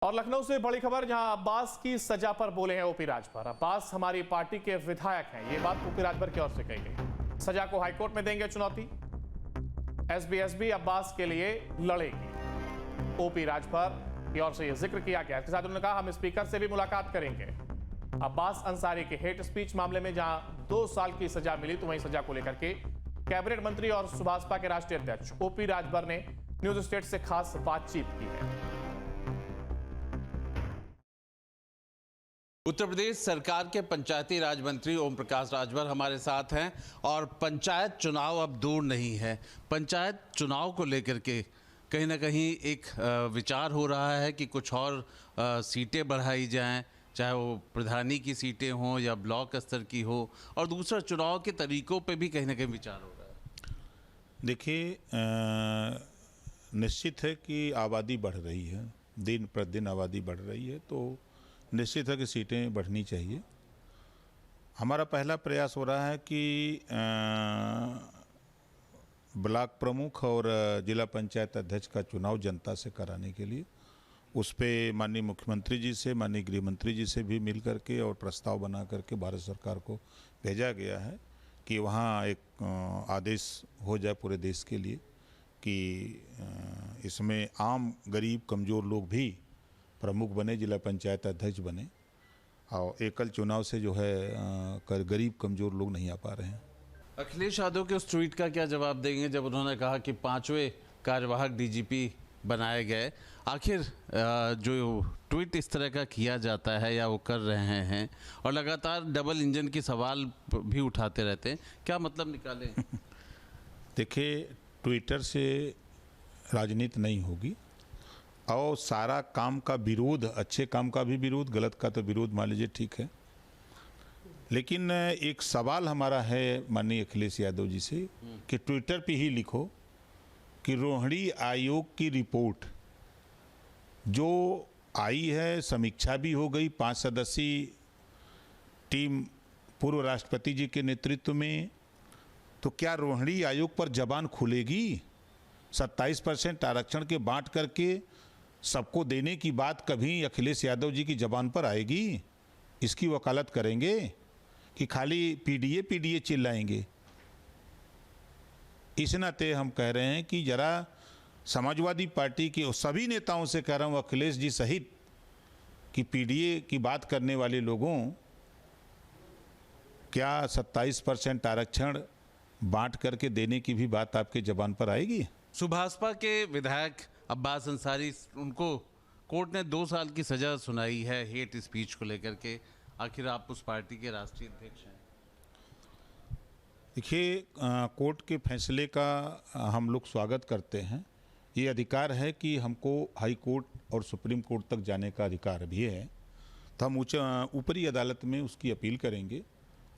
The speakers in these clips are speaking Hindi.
और लखनऊ से बड़ी खबर, जहां अब्बास की सजा पर बोले हैं ओपी राजभर। अब्बास हमारी पार्टी के विधायक हैं, ये बात ओपी राजभर की ओर से कही गई। सजा को हाईकोर्ट में देंगे चुनौती, एसबी अब्बास के लिए लड़ेगी। ओपी राजभर की ओर से यह जिक्र किया गया। इसके साथ उन्होंने कहा हम स्पीकर से भी मुलाकात करेंगे। अब्बास अंसारी के हेट स्पीच मामले में जहां 2 साल की सजा मिली, तो वहीं सजा को लेकर के कैबिनेट मंत्री और सुभाषपा के राष्ट्रीय अध्यक्ष ओपी राजभर ने न्यूज स्टेट से खास बातचीत की है। उत्तर प्रदेश सरकार के पंचायती राज मंत्री ओम प्रकाश राजभर हमारे साथ हैं और पंचायत चुनाव अब दूर नहीं है। पंचायत चुनाव को लेकर के कहीं ना कहीं एक विचार हो रहा है कि कुछ और सीटें बढ़ाई जाएं, चाहे वो प्रधानी की सीटें हों या ब्लॉक स्तर की हो, और दूसरा चुनाव के तरीकों पे भी कहीं ना कहीं विचार हो रहा है। देखिए, निश्चित है कि आबादी बढ़ रही है, दिन प्रतिदिन आबादी बढ़ रही है, तो निश्चित है कि सीटें बढ़नी चाहिए। हमारा पहला प्रयास हो रहा है कि ब्लॉक प्रमुख और जिला पंचायत अध्यक्ष का चुनाव जनता से कराने के लिए उस पर माननीय मुख्यमंत्री जी से, माननीय गृह मंत्री जी से भी मिल करके और प्रस्ताव बना करके भारत सरकार को भेजा गया है कि वहाँ एक आदेश हो जाए पूरे देश के लिए कि इसमें आम गरीब कमज़ोर लोग भी प्रमुख बने, जिला पंचायत अध्यक्ष बने, और एकल चुनाव से जो है गरीब कमज़ोर लोग नहीं आ पा रहे हैं। अखिलेश यादव के उस ट्वीट का क्या जवाब देंगे जब उन्होंने कहा कि 5वें कार्यवाहक डीजीपी बनाए गए? आखिर जो ट्वीट इस तरह का किया जाता है या वो कर रहे हैं और लगातार डबल इंजन की सवाल भी उठाते रहते हैं, क्या मतलब निकालें? देखिए, ट्विटर से राजनीति नहीं होगी और सारा काम का विरोध, अच्छे काम का भी विरोध, गलत का तो विरोध मान लीजिए, ठीक है, लेकिन एक सवाल हमारा है माननीय अखिलेश यादव जी से कि ट्विटर पे ही लिखो कि रोहिणी आयोग की रिपोर्ट जो आई है, समीक्षा भी हो गई 5 सदस्यीय टीम पूर्व राष्ट्रपति जी के नेतृत्व में, तो क्या रोहिणी आयोग पर जबान खुलेगी? 27% आरक्षण के बांट करके सबको देने की बात कभी अखिलेश यादव जी की जबान पर आएगी? इसकी वकालत करेंगे कि खाली पीडीए चिल्लाएंगे? इस नाते हम कह रहे हैं कि जरा समाजवादी पार्टी के सभी नेताओं से कह रहा हूँ, अखिलेश जी सहित, कि पीडीए की बात करने वाले लोगों, क्या 27% आरक्षण बांट करके देने की भी बात आपके जबान पर आएगी? सुभाषपा के विधायक अब्बास अंसारी, उनको कोर्ट ने 2 साल की सजा सुनाई है हेट स्पीच को लेकर के। आखिर आप उस पार्टी के राष्ट्रीय अध्यक्ष हैं। देखिए, कोर्ट के फैसले का हम लोग स्वागत करते हैं। ये अधिकार है कि हमको हाई कोर्ट और सुप्रीम कोर्ट तक जाने का अधिकार भी है, तो हम ऊपरी अदालत में उसकी अपील करेंगे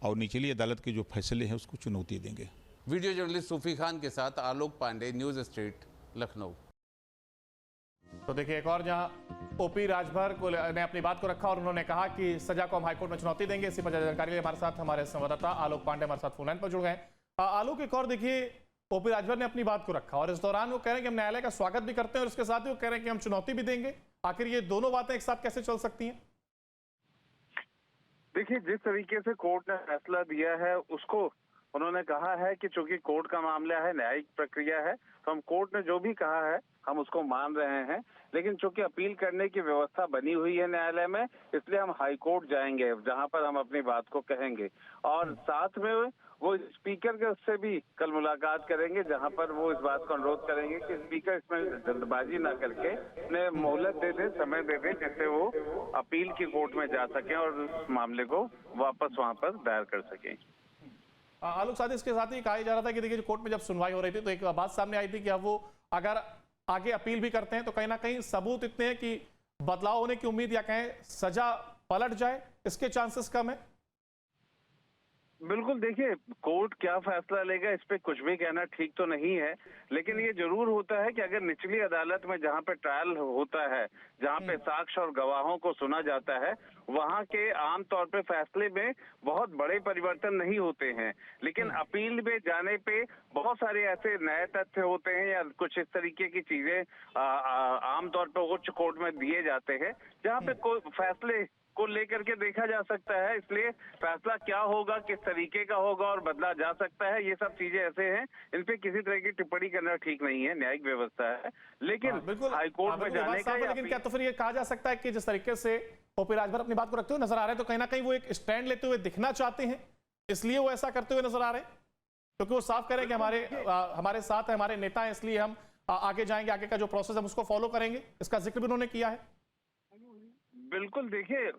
और निचली अदालत के जो फैसले हैं उसको चुनौती देंगे। वीडियो जर्नलिस्ट सूफी खान के साथ आलोक पांडे, न्यूज स्ट्रीट, लखनऊ। तो देखिए, एक और जहां ओपी राजभर को ने अपनी बात को रखा और उन्होंने कहा कि सजा को हम हाईकोर्ट में चुनौती देंगे। इसी पर जानकारी के लिए हमारे साथ हमारे संवाददाता आलोक पांडे हमारे साथ फोन लाइन पर जुड़ गए। आलोक, एक और देखिए, ओपी राजभर ने अपनी बात को रखा और इस दौरान वो कह रहे हैं कि हम न्यायालय का स्वागत भी करते हैं और इसके साथ ही वो कह रहे हैं कि हम चुनौती भी देंगे। आखिर ये दोनों बातें एक साथ कैसे चल सकती हैं? देखिए, जिस तरीके से कोर्ट ने फैसला दिया है उसको उन्होंने कहा है कि चूंकि कोर्ट का मामला है, न्यायिक प्रक्रिया है, तो हम कोर्ट ने जो भी कहा है हम उसको मान रहे हैं, लेकिन चूंकि अपील करने की व्यवस्था बनी हुई है न्यायालय में, इसलिए हम हाई कोर्ट जाएंगे जहां पर हम अपनी बात को कहेंगे। और साथ में वो स्पीकर के उससे भी कल मुलाकात करेंगे, जहां पर वो इस बात का अनुरोध करेंगे कि स्पीकर इसमें जल्दबाजी ना करके उन्हें मोहलत दे दे, समय दे दे, जिससे वो अपील की कोर्ट में जा सकें और उस मामले को वापस वहां पर दायर कर सकें। आलोक, साथ इसके साथ ही कहा जा रहा था कि देखिए, कोर्ट में जब सुनवाई हो रही थी तो एक बात सामने आई थी कि अब वो अगर आगे अपील भी करते हैं तो कहीं ना कहीं सबूत इतने हैं कि बदलाव होने की उम्मीद या कहें सजा पलट जाए, इसके चांसेस कम है। बिल्कुल, देखिए, कोर्ट क्या फैसला लेगा इस पे कुछ भी कहना ठीक तो नहीं है, लेकिन ये जरूर होता है कि अगर निचली अदालत में जहां पे ट्रायल होता है, जहाँ पे साक्ष्य और गवाहों को सुना जाता है, वहाँ के आमतौर पे फैसले में बहुत बड़े परिवर्तन नहीं होते हैं। लेकिन अपील में जाने पे बहुत सारे ऐसे नए तथ्य होते हैं या कुछ इस तरीके की चीजें आमतौर पे उच्च कोर्ट में दिए जाते हैं, जहाँ पे कोई फैसले को लेकर के देखा जा सकता है। इसलिए फैसला क्या होगा, किस तरीके का होगा और बदला जा सकता है, ये सब चीजें ऐसे हैं, इन पे किसी तरह की टिप्पणी करना ठीक नहीं है। न्यायिक व्यवस्था है, लेकिन बिल्कुल हाईकोर्ट में जाने का लेकिन क्या तो फिर ये कहा जा सकता है कि जिस तरीके से ओपी राजभर अपनी बात को रखते हुए नजर आ रहे हैं, तो कहीं ना कहीं वो एक स्टैंड लेते हुए दिखना चाहते हैं, इसलिए वो ऐसा करते हुए नजर आ रहे हैं? क्योंकि वो साफ करें कि हमारे साथ है, हमारे नेता हैं, इसलिए हम आगे जाएंगे, आगे का जो प्रोसेस है उसको फॉलो करेंगे, इसका जिक्र भी उन्होंने किया है। बिल्कुल, देखिए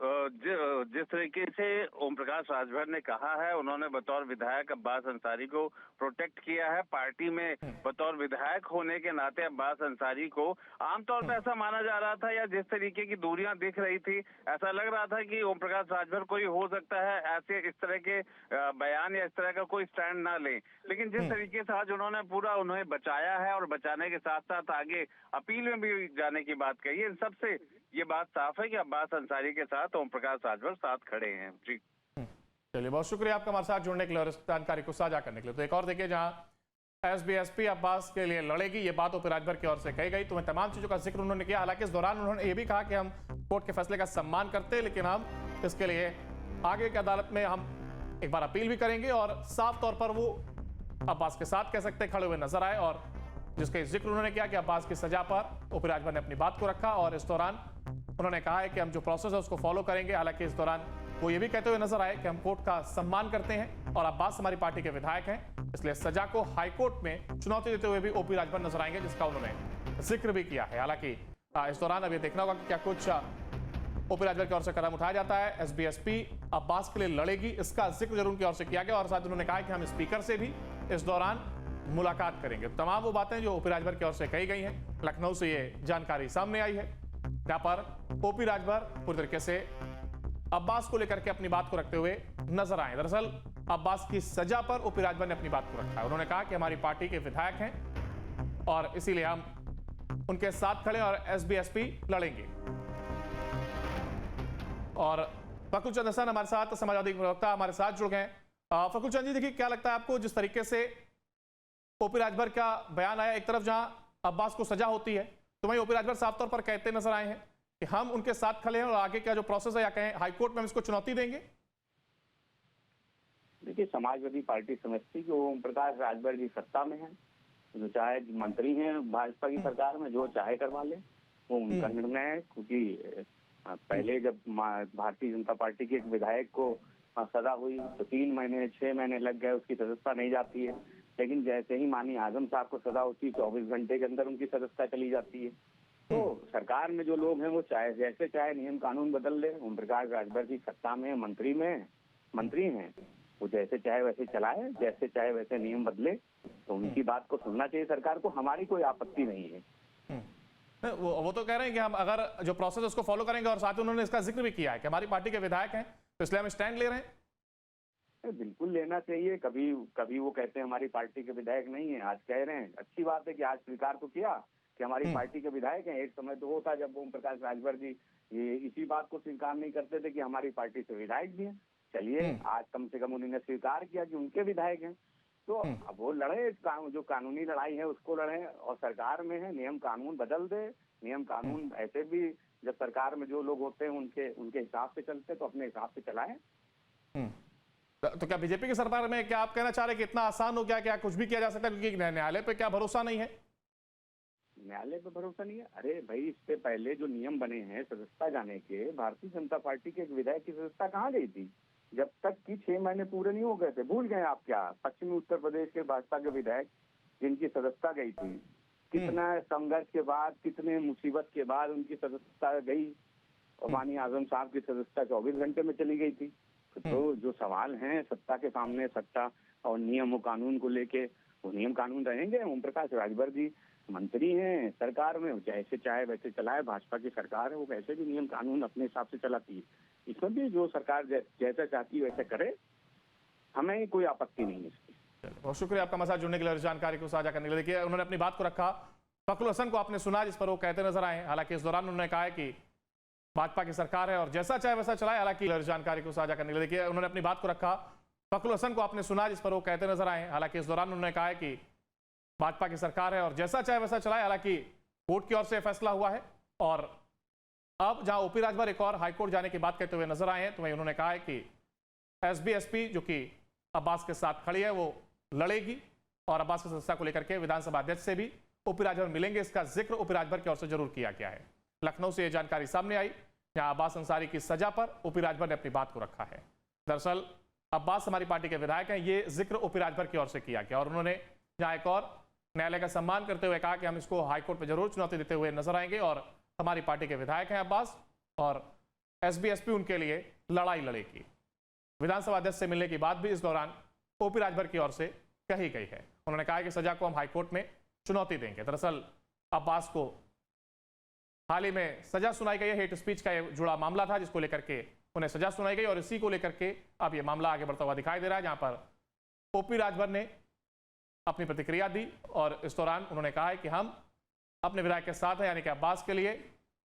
जिस तरीके से ओम प्रकाश राजभर ने कहा है, उन्होंने बतौर विधायक अब्बास अंसारी को प्रोटेक्ट किया है। पार्टी में बतौर विधायक होने के नाते अब्बास अंसारी को आमतौर पर ऐसा माना जा रहा था, या जिस तरीके की दूरियां दिख रही थी, ऐसा लग रहा था कि ओम प्रकाश राजभर कोई हो सकता है ऐसे इस तरह के बयान या इस तरह का कोई स्टैंड ना ले। लेकिन जिस तरीके से आज उन्होंने पूरा उन्हें बचाया है और बचाने के साथ साथ आगे अपील में भी जाने की बात कही है, इन सबसे ये बात साफ है कि अब्बास अंसारी के साथ ओम प्रकाश राजभर साथ खड़े हैं। जी चलिए, बहुत शुक्रिया आपका हमारे साथ जुड़ने के लिए और इस जानकारी को साझा करने के लिए। तो एक और देखिए, जहां एसबीएसपी अब्बास के लिए लड़ेगी, ये बात ओपी राजभर की ओर से कही गई, तो तमाम चीजों का जिक्र उन्होंने किया। हालांकि इस दौरान उन्होंने ये भी कहा कि हम कोर्ट के फैसले का सम्मान करते हैं, लेकिन हम इसके लिए आगे की अदालत में हम एक बार अपील भी करेंगे। और साफ तौर पर वो अब्बास के साथ कह सकते खड़े हुए नजर आए, और जिसके जिक्र उन्होंने किया कि अब्बास की सजा पर ओपी राजभर ने अपनी बात को रखा, और इस दौरान उन्होंने कहा है कि हम जो प्रोसेस है उसको फॉलो करेंगे। हालांकि इस दौरान वो ये भी कहते हुए नजर आए कि हम कोर्ट का सम्मान करते हैं और अब्बास हमारी पार्टी के विधायक हैं, इसलिए सजा को हाईकोर्ट में चुनौती देते हुए भी ओपी राजभर नजर आएंगे, जिसका उन्होंने जिक्र भी किया है। हालांकि इस दौरान अब ये देखना होगा कि क्या कुछ ओपी राजभर की ओर से कदम उठाया जाता है। एसबीएसपी अब्बास के लिए लड़ेगी, इसका जिक्र जरूर उनकी ओर से किया गया, और साथ उन्होंने कहा कि हम स्पीकर से भी इस दौरान मुलाकात करेंगे। तमाम वो बातें जो ओपी राजभर की ओर से कही गई हैं, लखनऊ से ये जानकारी सामने आई है, जहां पर ओपी राजभर पूरी तरीके से अब्बास को लेकर के अपनी बात को रखते हुए नजर आए। दरअसल अब्बास की सजा पर ओपी राजभर ने अपनी बात को रखा है। उन्होंने कहा कि हमारी पार्टी के विधायक हैं और इसीलिए हम उनके साथ खड़े और एसबीएसपी लड़ेंगे। और फकुल चंद हसन हमारे साथ, समाजवादी प्रवक्ता, हमारे साथ जुड़ गए। फकुल चंद जी, देखिए क्या लगता है आपको, जिस तरीके से ओपी राजभर का बयान आया, एक तरफ जहां अब्बास को सजा होती है, तो वहीं ओपी राजभर साफ तौर पर कहते नजर आए हैं कि हम उनके साथ खड़े हैं और आगे का जो प्रोसेस है, या कहें हाईकोर्ट में हम इसको चुनौती देंगे। देखिए, समाजवादी पार्टी समझती कि ओम प्रकाश राजभर जी सत्ता में हैं, जो चाहे मंत्री हैं भाजपा की सरकार में, जो चाहे करवा ले, वो उनका निर्णय है। क्योंकि पहले जब भारतीय जनता पार्टी के एक विधायक को सजा हुई तो 3 महीने 6 महीने लग गए, उसकी सदस्यता नहीं जाती है। लेकिन जैसे ही माननीय आजम साहब को सजा होती है, 24 घंटे के अंदर उनकी सदस्यता चली जाती है। तो सरकार में जो लोग हैं वो चाहे जैसे चाहे नियम कानून बदल ले। ओम प्रकाश राजभर जी सत्ता में मंत्री हैं, वो जैसे चाहे वैसे चलाए, जैसे चाहे वैसे नियम बदले, तो उनकी बात को सुनना चाहिए सरकार को। हमारी कोई आपत्ति नहीं है। वो तो कह रहे हैं कि हम अगर जो प्रोसेस है उसको फॉलो करेंगे, और साथ ही उन्होंने इसका जिक्र भी किया है कि हमारी पार्टी के विधायक हैं, तो इसलिए हम स्टैंड ले रहे हैं। बिल्कुल लेना चाहिए। कभी वो कहते हैं हमारी पार्टी के विधायक नहीं है, आज कह रहे हैं। अच्छी बात है कि आज स्वीकार तो किया कि हमारी पार्टी के विधायक हैं। एक समय तो वो था जब ओम प्रकाश राजभर जी ये इसी बात को स्वीकार नहीं करते थे कि हमारी पार्टी से विधायक भी हैं। चलिए, आज कम से कम उन्होंने स्वीकार किया कि उनके विधायक हैं, तो अब वो लड़े, जो कानूनी लड़ाई है उसको लड़े, और सरकार में है, नियम कानून बदल दे। नियम कानून ऐसे भी जब सरकार में जो लोग होते हैं उनके हिसाब से चलते, तो अपने हिसाब से चलाएं। तो क्या बीजेपी की सरकार में, क्या आप कहना चाह रहे हैं कि इतना आसान हो गया, क्या कुछ भी किया जा सकता है, क्योंकि न्यायालय पे क्या भरोसा नहीं है? न्यायालय पे भरोसा नहीं है? अरे भाई, इससे पहले जो नियम बने हैं सदस्यता जाने के, भारतीय जनता पार्टी के एक विधायक की सदस्यता कहाँ गई थी? जब तक कि 6 महीने पूरे नहीं हो गए थे। भूल गए आप क्या? पश्चिमी उत्तर प्रदेश के भाजपा के विधायक जिनकी सदस्यता गई थी, कितना संघर्ष के बाद, कितने मुसीबत के बाद उनकी सदस्यता गई, और माननीय आजम साहब की सदस्यता 24 घंटे में चली गई थी। तो जो सवाल हैं सत्ता के सामने, सत्ता और नियम और कानून को लेके, वो नियम कानून रहेंगे। ओम प्रकाश राजभर जी मंत्री हैं सरकार में, जैसे चाहे वैसे चलाए। भाजपा की सरकार है, वो वैसे भी नियम कानून अपने हिसाब से चलाती है। इसमें भी जो सरकार जैसा चाहती है वैसे करे, हमें कोई आपत्ति नहीं है इसकी। बहुत शुक्रिया आपका हमारे साथ जुड़ने के लिए, जानकारी को साझा करने के लिए। देखिए, उन्होंने अपनी बात को रखा फखरुल हसन को आपने सुना जिस पर वो कहते नजर आए। हालांकि इस दौरान उन्होंने कहा है कि भाजपा की सरकार है और जैसा चाहे वैसा चलाए। हालांकि जानकारी को साझा करने के लिए देखिए उन्होंने अपनी बात को रखा। फखरुल हसन को आपने सुना जिस पर वो कहते नजर आए। हालांकि इस दौरान उन्होंने कहा है कि भाजपा की सरकार है और जैसा चाहे वैसा चलाए। हालांकि कोर्ट की ओर से फैसला हुआ है और अब जहां ओपी राजभर एक और हाईकोर्ट जाने की बात कहते हुए नजर आए हैं, तो वहीं उन्होंने कहा है कि एसबी-एसपी जो कि अब्बास के साथ खड़ी है वो लड़ेगी और अब्बास की सदस्यता को लेकर के विधानसभा अध्यक्ष से भी ओपी राजभर मिलेंगे। इसका जिक्र ओपी राजभर की ओर से जरूर किया गया है। लखनऊ से यह जानकारी सामने आई जहां अब्बास अंसारी की सजा पर ओपी राजभर ने अपनी बात को रखा है। दरअसल अब्बास हमारी पार्टी के विधायक हैं, ये जिक्र ओपी राजभर की ओर से किया गया और उन्होंने जहां एक और न्यायालय का सम्मान करते हुए कहा कि हम इसको हाईकोर्ट में जरूर चुनौती देते हुए नजर आएंगे और हमारी पार्टी के विधायक हैं अब्बास और एसबी-एसपी उनके लिए लड़ाई लड़ेगी। विधानसभा अध्यक्ष से मिलने की बात भी इस दौरान ओपी राजभर की ओर से कही गई है। उन्होंने कहा कि सजा को हम हाईकोर्ट में चुनौती देंगे। दरअसल अब्बास को हाल ही में सजा सुनाई गई है। हेट स्पीच का ये जुड़ा मामला था जिसको लेकर के उन्हें सजा सुनाई गई और इसी को लेकर के अब ये मामला आगे बढ़ता हुआ दिखाई दे रहा है, जहां पर ओपी राजभर ने अपनी प्रतिक्रिया दी और इस दौरान उन्होंने कहा है कि हम अपने विधायक के साथ हैं, यानी कि अब्बास के लिए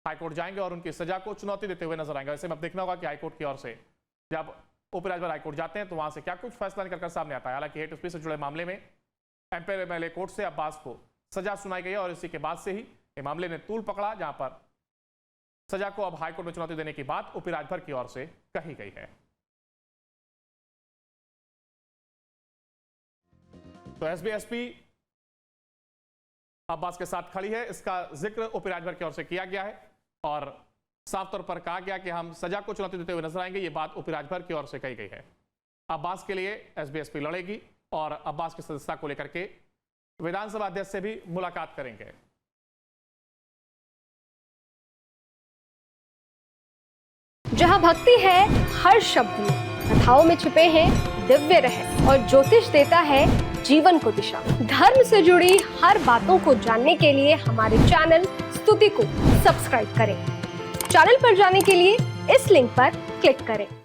हाईकोर्ट जाएंगे और उनकी सजा को चुनौती देते हुए नजर आएंगे। वैसे में अब देखना होगा कि हाईकोर्ट की ओर से जब ओपी राजभर हाईकोर्ट जाते हैं तो वहां से क्या कुछ फैसला निकलकर सामने आता है। हालांकि हेट स्पीच से जुड़े मामले में एमएलए कोर्ट से अब्बास को सजा सुनाई गई और इसी के बाद से ही ये मामले ने तूल पकड़ा, जहां पर सजा को अब हाईकोर्ट में चुनौती देने की बात ओपी राजभर की ओर से कही गई है। तो एसबी-एसपी अब्बास के साथ खड़ी है, इसका जिक्र ओपी राजभर की ओर से किया गया है और साफ तौर पर कहा गया कि हम सजा को चुनौती देते हुए नजर आएंगे। ये बात ओपी राजभर की ओर से कही गई है। अब्बास के लिए एसबी-एसपी लड़ेगी और अब्बास की सदस्यता को लेकर के विधानसभा अध्यक्ष से भी मुलाकात करेंगे। जहां भक्ति है हर शब्द में, कथाओं में छुपे हैं दिव्य रहस्य और ज्योतिष देता है जीवन को दिशा। धर्म से जुड़ी हर बातों को जानने के लिए हमारे चैनल स्तुति को सब्सक्राइब करें। चैनल पर जाने के लिए इस लिंक पर क्लिक करें।